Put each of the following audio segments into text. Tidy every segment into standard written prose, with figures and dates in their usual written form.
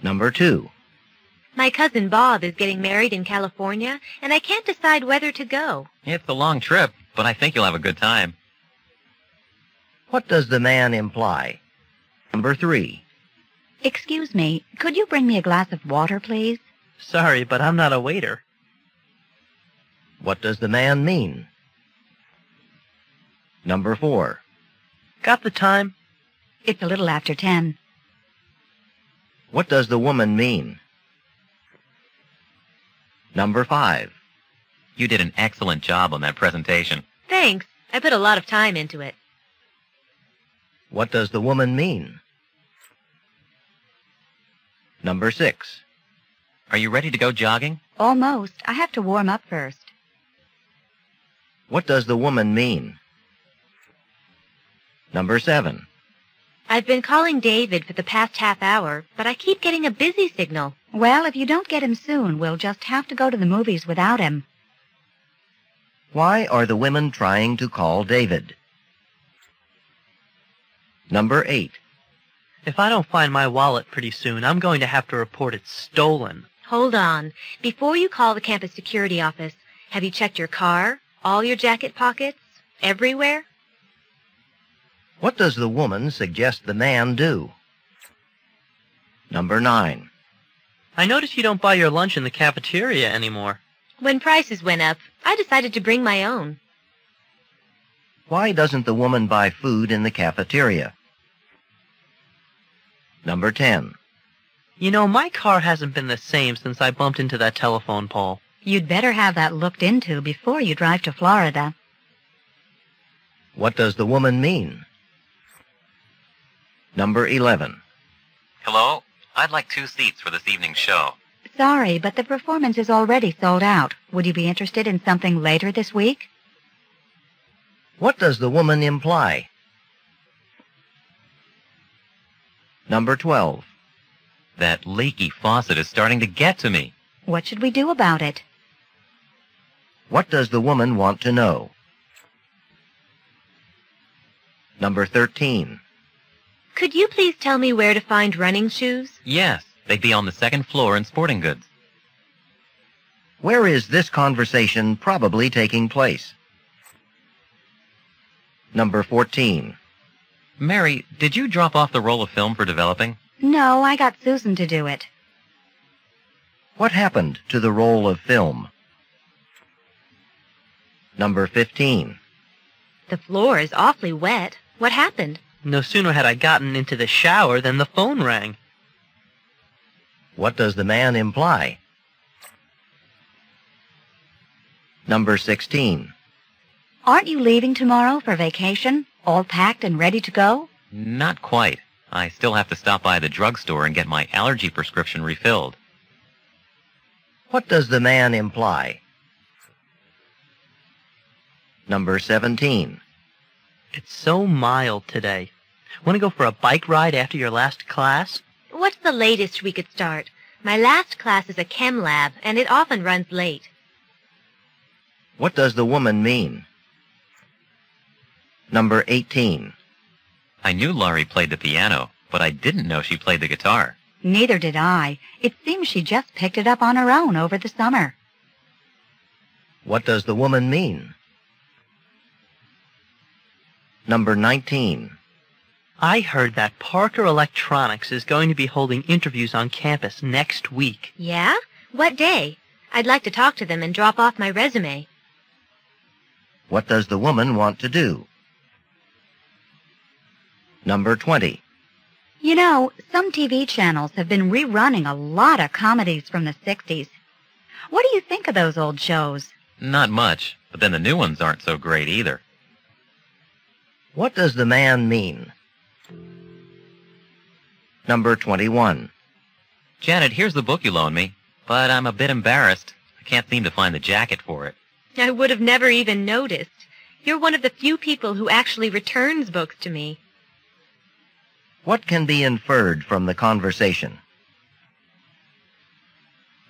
Number 2. My cousin Bob is getting married in California, and I can't decide whether to go. It's a long trip, but I think you'll have a good time. What does the man imply? Number 3. Excuse me, could you bring me a glass of water, please? Sorry, but I'm not a waiter. What does the man mean? Number 4. Got the time? It's a little after 10. What does the woman mean? Number 5. You did an excellent job on that presentation. Thanks. I put a lot of time into it. What does the woman mean? Number 6. Are you ready to go jogging? Almost. I have to warm up first. What does the woman mean? Number 7. I've been calling David for the past half hour, but I keep getting a busy signal. Well, if you don't get him soon, we'll just have to go to the movies without him. Why are the women trying to call David? Number 8. If I don't find my wallet pretty soon, I'm going to have to report it stolen. Hold on. Before you call the campus security office, have you checked your car, all your jacket pockets, everywhere? What does the woman suggest the man do? Number 9. I notice you don't buy your lunch in the cafeteria anymore. When prices went up, I decided to bring my own. Why doesn't the woman buy food in the cafeteria? Number 10. You know, my car hasn't been the same since I bumped into that telephone pole. You'd better have that looked into before you drive to Florida. What does the woman mean? Number 11. Hello? I'd like 2 seats for this evening's show. Sorry, but the performance is already sold out. Would you be interested in something later this week? What does the woman imply? Number 12. That leaky faucet is starting to get to me. What should we do about it? What does the woman want to know? Number 13. Could you please tell me where to find running shoes? Yes, they'd be on the 2nd floor in sporting goods. Where is this conversation probably taking place? Number 14. Mary, did you drop off the roll of film for developing? No, I got Susan to do it. What happened to the roll of film? Number 15. The floor is awfully wet. What happened? No sooner had I gotten into the shower than the phone rang. What does the man imply? Number 16. Aren't you leaving tomorrow for vacation? All packed and ready to go? Not quite. I still have to stop by the drugstore and get my allergy prescription refilled. What does the man imply? Number 17. It's so mild today. Want to go for a bike ride after your last class? What's the latest we could start? My last class is a chem lab, and it often runs late. What does the woman mean? Number 18. I knew Laurie played the piano, but I didn't know she played the guitar. Neither did I. It seems she just picked it up on her own over the summer. What does the woman mean? Number 19. I heard that Parker Electronics is going to be holding interviews on campus next week. Yeah? What day? I'd like to talk to them and drop off my resume. What does the woman want to do? Number 20. You know, some TV channels have been rerunning a lot of comedies from the 60s. What do you think of those old shows? Not much, but then the new ones aren't so great either. What does the man mean? Number 21. Janet, here's the book you loaned me, but I'm a bit embarrassed. I can't seem to find the jacket for it. I would have never even noticed. You're one of the few people who actually returns books to me. What can be inferred from the conversation?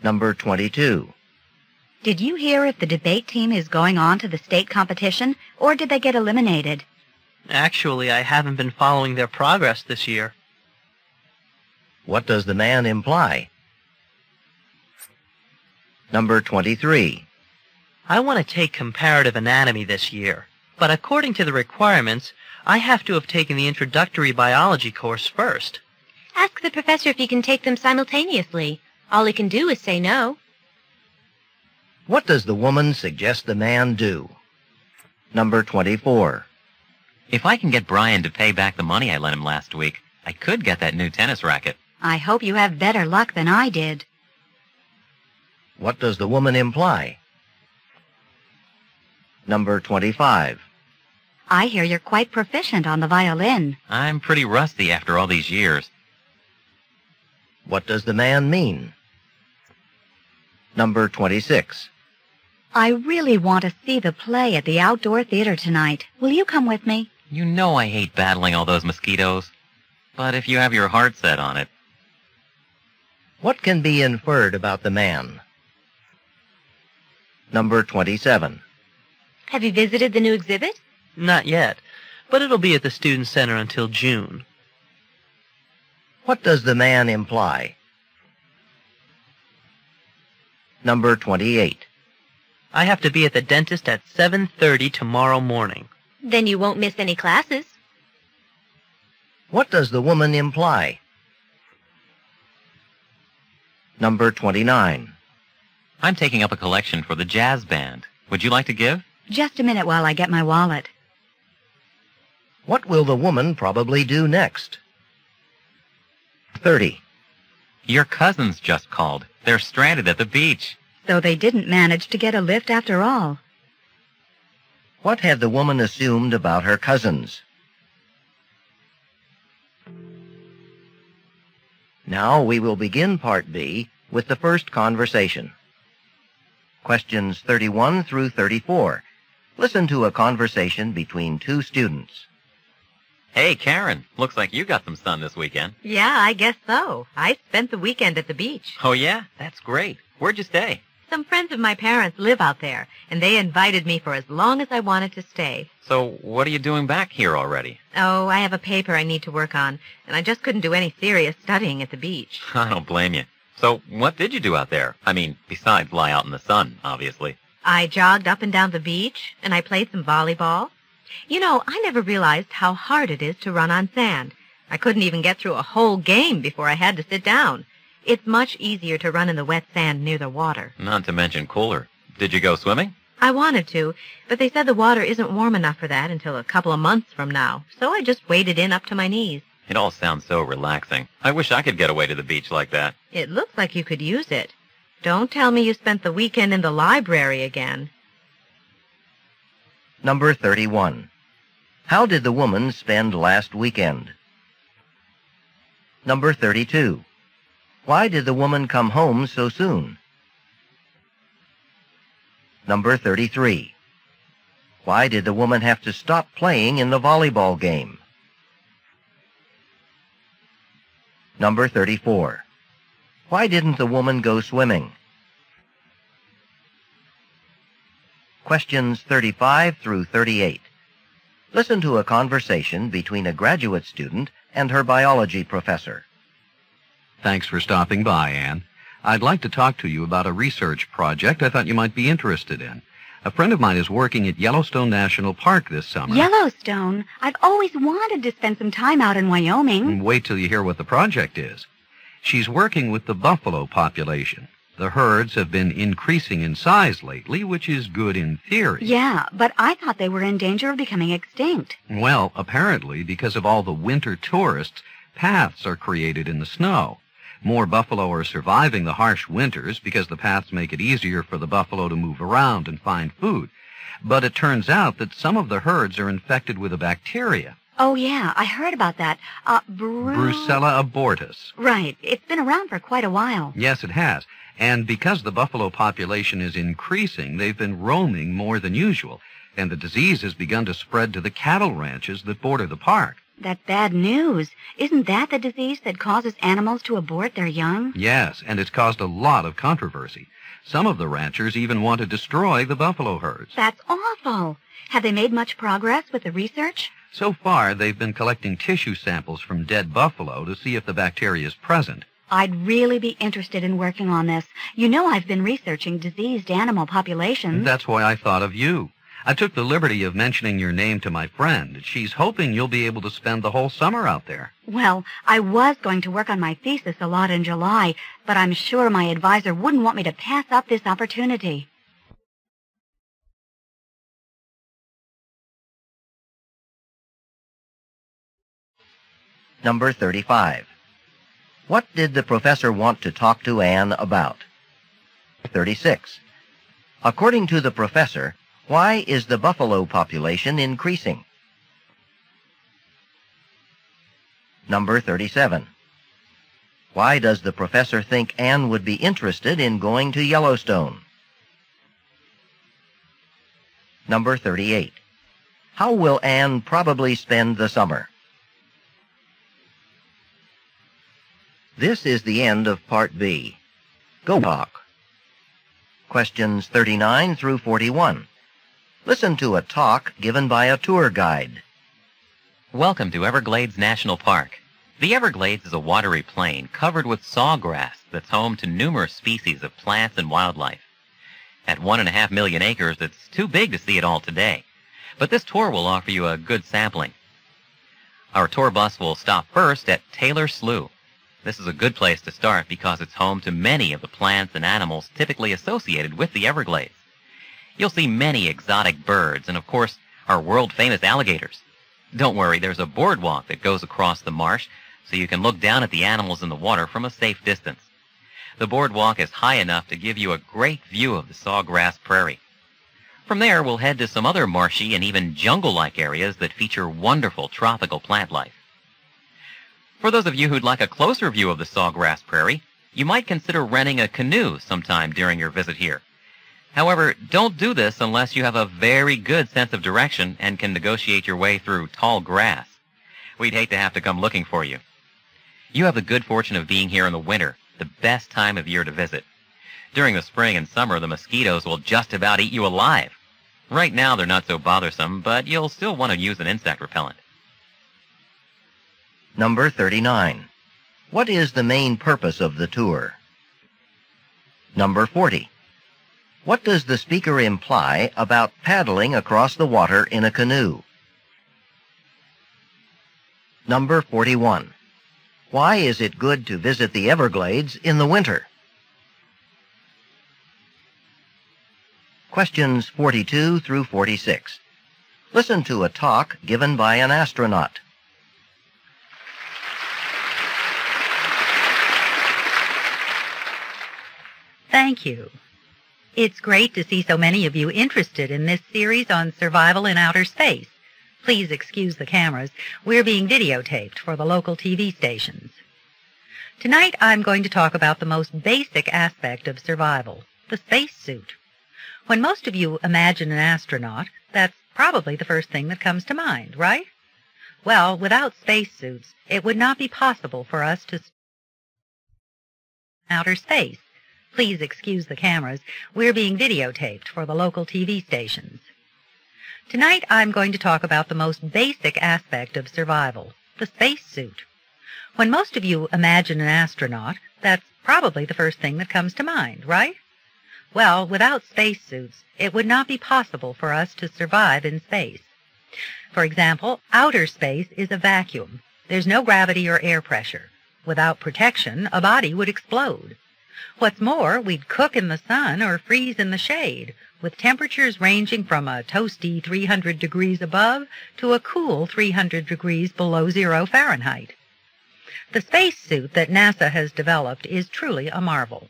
Number 22. Did you hear if the debate team is going on to the state competition, or did they get eliminated? Actually, I haven't been following their progress this year. What does the man imply? Number 23. I want to take comparative anatomy this year, but according to the requirements, I have to have taken the introductory biology course first. Ask the professor if he can take them simultaneously. All he can do is say no. What does the woman suggest the man do? Number 24. If I can get Brian to pay back the money I lent him last week, I could get that new tennis racket. I hope you have better luck than I did. What does the woman imply? Number 25. I hear you're quite proficient on the violin. I'm pretty rusty after all these years. What does the man mean? Number 26. I really want to see the play at the outdoor theater tonight. Will you come with me? You know I hate battling all those mosquitoes. But if you have your heart set on it. What can be inferred about the man? Number 27. Have you visited the new exhibit? Not yet, but it'll be at the Student Center until June. What does the man imply? Number 28. I have to be at the dentist at 7:30 tomorrow morning. Then you won't miss any classes. What does the woman imply? Number 29. I'm taking up a collection for the jazz band. Would you like to give? Just a minute while I get my wallet. What will the woman probably do next? 30. Your cousins just called. They're stranded at the beach. So they didn't manage to get a lift after all. What had the woman assumed about her cousins? Now we will begin Part B with the first conversation. Questions 31 through 34. Listen to a conversation between two students. Hey, Karen, looks like you got some sun this weekend. Yeah, I guess so. I spent the weekend at the beach. Oh, yeah? That's great. Where'd you stay? Some friends of my parents live out there, and they invited me for as long as I wanted to stay. So what are you doing back here already? Oh, I have a paper I need to work on, and I just couldn't do any serious studying at the beach. I don't blame you. So what did you do out there? I mean, besides lie out in the sun, obviously. I jogged up and down the beach, and I played some volleyball. You know, I never realized how hard it is to run on sand. I couldn't even get through a whole game before I had to sit down. It's much easier to run in the wet sand near the water. Not to mention cooler. Did you go swimming? I wanted to, but they said the water isn't warm enough for that until a couple of months from now, so I just waded in up to my knees. It all sounds so relaxing. I wish I could get away to the beach like that. It looks like you could use it. Don't tell me you spent the weekend in the library again. Number 31. How did the woman spend last weekend? Number 32. Why did the woman come home so soon? Number 33. Why did the woman have to stop playing in the volleyball game? Number 34. Why didn't the woman go swimming? Questions 35 through 38. Listen to a conversation between a graduate student and her biology professor. Thanks for stopping by, Anne. I'd like to talk to you about a research project I thought you might be interested in. A friend of mine is working at Yellowstone National Park this summer. Yellowstone? I've always wanted to spend some time out in Wyoming. Wait till you hear what the project is. She's working with the buffalo population. The herds have been increasing in size lately, which is good in theory. Yeah, but I thought they were in danger of becoming extinct. Well, apparently, because of all the winter tourists, paths are created in the snow. More buffalo are surviving the harsh winters because the paths make it easier for the buffalo to move around and find food. But it turns out that some of the herds are infected with a bacteria. Oh, yeah, I heard about that. Brucella abortus. Right. It's been around for quite a while. Yes, it has. And because the buffalo population is increasing, they've been roaming more than usual, and the disease has begun to spread to the cattle ranches that border the park. That's bad news. Isn't that the disease that causes animals to abort their young? Yes, and it's caused a lot of controversy. Some of the ranchers even want to destroy the buffalo herds. That's awful. Have they made much progress with the research? So far, they've been collecting tissue samples from dead buffalo to see if the bacteria is present. I'd really be interested in working on this. You know I've been researching diseased animal populations. That's why I thought of you. I took the liberty of mentioning your name to my friend. She's hoping you'll be able to spend the whole summer out there. Well, I was going to work on my thesis a lot in July, but I'm sure my advisor wouldn't want me to pass up this opportunity. Number 35. What did the professor want to talk to Anne about? 36. According to the professor, why is the buffalo population increasing? Number 37. Why does the professor think Anne would be interested in going to Yellowstone? Number 38. How will Anne probably spend the summer? This is the end of Part B. Go talk. Questions 39 through 41. Listen to a talk given by a tour guide. Welcome to Everglades National Park. The Everglades is a watery plain covered with sawgrass that's home to numerous species of plants and wildlife. At 1.5 million acres, it's too big to see it all today. But this tour will offer you a good sampling. Our tour bus will stop first at Taylor Slough. This is a good place to start because it's home to many of the plants and animals typically associated with the Everglades. You'll see many exotic birds and, of course, our world-famous alligators. Don't worry, there's a boardwalk that goes across the marsh so you can look down at the animals in the water from a safe distance. The boardwalk is high enough to give you a great view of the sawgrass prairie. From there, we'll head to some other marshy and even jungle-like areas that feature wonderful tropical plant life. For those of you who'd like a closer view of the sawgrass prairie, you might consider renting a canoe sometime during your visit here. However, don't do this unless you have a very good sense of direction and can negotiate your way through tall grass. We'd hate to have to come looking for you. You have the good fortune of being here in the winter, the best time of year to visit. During the spring and summer, the mosquitoes will just about eat you alive. Right now, they're not so bothersome, but you'll still want to use an insect repellent. Number 39. What is the main purpose of the tour? Number 40. What does the speaker imply about paddling across the water in a canoe? Number 41. Why is it good to visit the Everglades in the winter? Questions 42 through 46. Listen to a talk given by an astronaut. Thank you. It's great to see so many of you interested in this series on survival in outer space. Please excuse the cameras. We're being videotaped for the local TV stations. Tonight I'm going to talk about the most basic aspect of survival, the spacesuit. When most of you imagine an astronaut, that's probably the first thing that comes to mind, right? Well, without spacesuits, it would not be possible for us to outer space. Please excuse the cameras. We're being videotaped for the local TV stations. Tonight I'm going to talk about the most basic aspect of survival, the spacesuit. When most of you imagine an astronaut, that's probably the first thing that comes to mind, right? Well, without spacesuits, it would not be possible for us to survive in space. For example, outer space is a vacuum. There's no gravity or air pressure. Without protection, a body would explode. What's more, we'd cook in the sun or freeze in the shade, with temperatures ranging from a toasty 300 degrees above to a cool 300 degrees below 0 Fahrenheit. The spacesuit that NASA has developed is truly a marvel.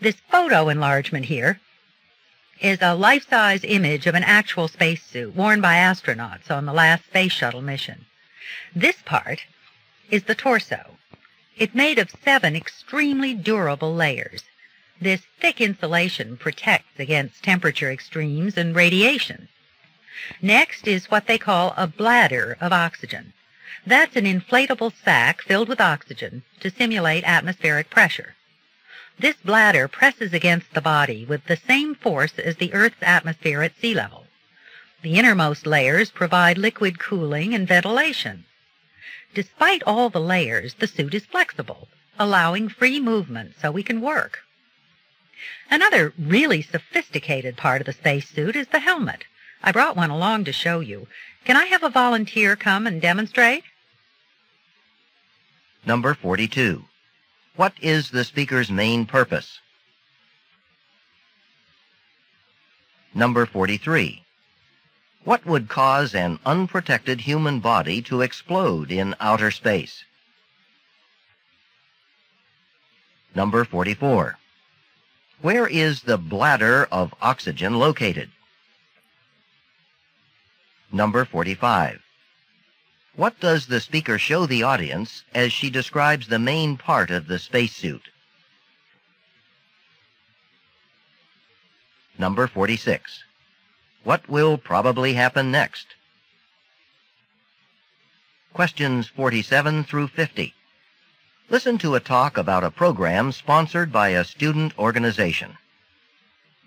This photo enlargement here is a life-size image of an actual spacesuit worn by astronauts on the last space shuttle mission. This part is the torso. It's made of 7 extremely durable layers. This thick insulation protects against temperature extremes and radiation. Next is what they call a bladder of oxygen. That's an inflatable sac filled with oxygen to simulate atmospheric pressure. This bladder presses against the body with the same force as the Earth's atmosphere at sea level. The innermost layers provide liquid cooling and ventilation. Despite all the layers, the suit is flexible, allowing free movement so we can work. Another really sophisticated part of the spacesuit is the helmet. I brought one along to show you. Can I have a volunteer come and demonstrate? Number 42. What is the speaker's main purpose? Number 43. What would cause an unprotected human body to explode in outer space? Number 44. Where is the bladder of oxygen located? Number 45. What does the speaker show the audience as she describes the main part of the spacesuit? Number 46. What will probably happen next? Questions 47 through 50. Listen to a talk about a program sponsored by a student organization.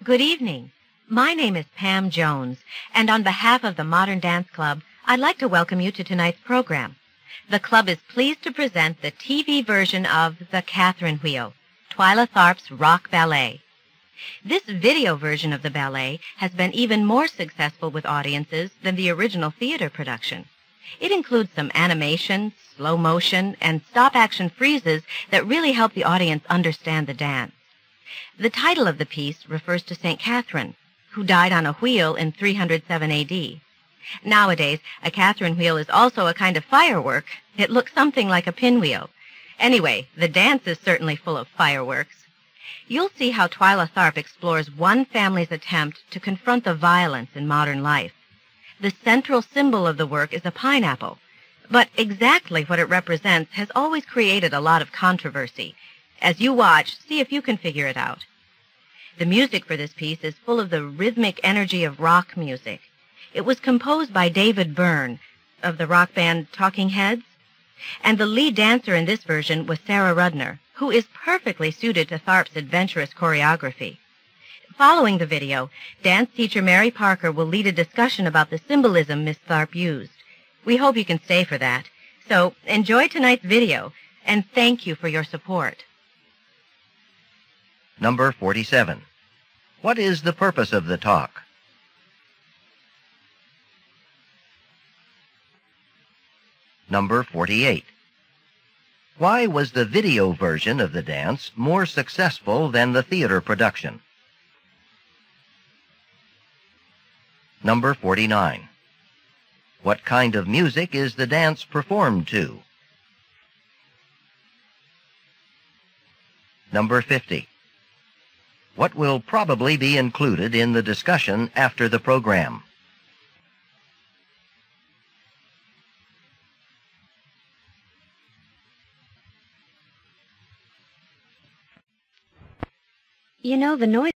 Good evening. My name is Pam Jones, and on behalf of the Modern Dance Club, I'd like to welcome you to tonight's program. The club is pleased to present the TV version of The Catherine Wheel, Twyla Tharp's rock ballet. This video version of the ballet has been even more successful with audiences than the original theater production. It includes some animation, slow motion, and stop-action freezes that really help the audience understand the dance. The title of the piece refers to St. Catherine, who died on a wheel in 307 A.D. Nowadays, a Catherine wheel is also a kind of firework. It looks something like a pinwheel. Anyway, the dance is certainly full of fireworks. You'll see how Twyla Tharp explores one family's attempt to confront the violence in modern life. The central symbol of the work is a pineapple, but exactly what it represents has always created a lot of controversy. As you watch, see if you can figure it out. The music for this piece is full of the rhythmic energy of rock music. It was composed by David Byrne of the rock band Talking Heads, and the lead dancer in this version was Sarah Rudner, who is perfectly suited to Tharp's adventurous choreography. Following the video, dance teacher Mary Parker will lead a discussion about the symbolism Miss Tharp used. We hope you can stay for that. So enjoy tonight's video, and thank you for your support. Number 47. What is the purpose of the talk? Number 48. Why was the video version of the dance more successful than the theater production? Number 49. What kind of music is the dance performed to? Number 50. What will probably be included in the discussion after the program? You know, the noise